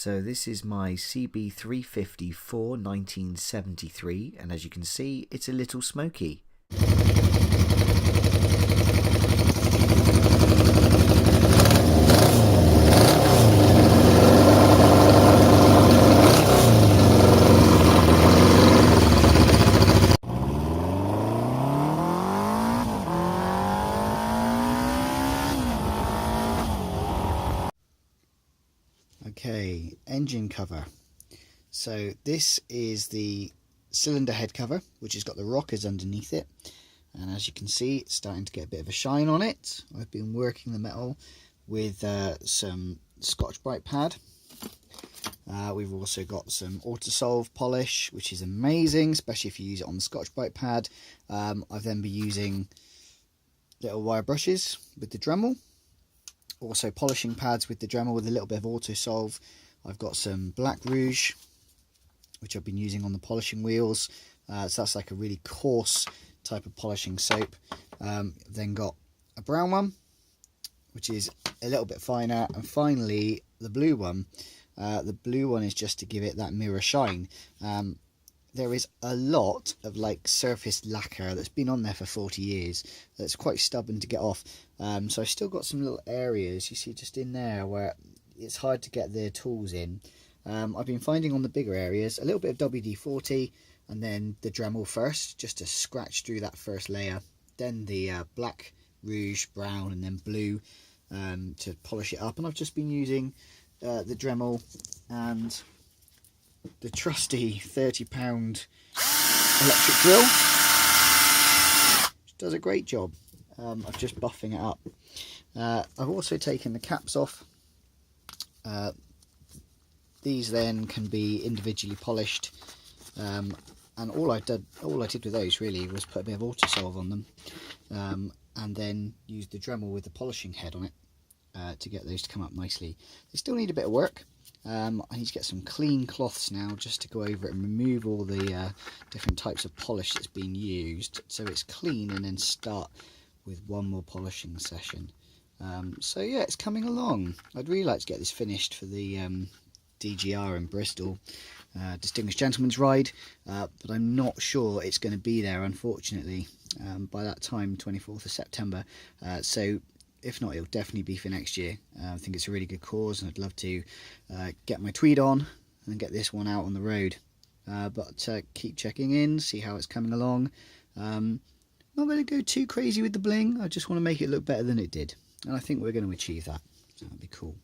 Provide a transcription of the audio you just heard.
So this is my CB350f 1973, and as you can see, it's a little smoky. Okay, engine cover. So this is the cylinder head cover, which has got the rockers underneath it, and as you can see, it's starting to get a bit of a shine on it. I've been working the metal with some Scotch-Brite pad. We've also got some Autosolve polish, which is amazing, especially if you use it on the Scotch-Brite pad. I've then been using little wire brushes with the Dremel. Also polishing pads with the Dremel with a little bit of Autosolve. I've got some black rouge, which I've been using on the polishing wheels. So that's like a really coarse type of polishing soap. Then got a brown one, which is a little bit finer. And finally, the blue one. The blue one is just to give it that mirror shine. There is a lot of like surface lacquer that's been on there for 40 years that's quite stubborn to get off. So I've still got some little areas, you see just in there, where it's hard to get the tools in. I've been finding on the bigger areas a little bit of WD-40 and then the Dremel first, just to scratch through that first layer. Then the black, rouge, brown and then blue to polish it up. And I've just been using the Dremel and the trusty £30 electric drill, which does a great job of just buffing it up. I've also taken the caps off. These then can be individually polished, and all I did with those really was put a bit of Autosolve on them, and then use the Dremel with the polishing head on it to get those to come up nicely. They still need a bit of work. I need to get some clean cloths now just to go over it and remove all the different types of polish that's been used, so it's clean, and then start with one more polishing session. So yeah, it's coming along. I'd really like to get this finished for the DGR in Bristol, Distinguished Gentleman's Ride, but I'm not sure it's going to be there, unfortunately, by that time, 24th of September. So if not, it'll definitely be for next year. I think it's a really good cause, and I'd love to get my tweed on and get this one out on the road. But keep checking in, see how it's coming along. Not going to go too crazy with the bling. I just want to make it look better than it did, and I think we're going to achieve that. So that'd be cool.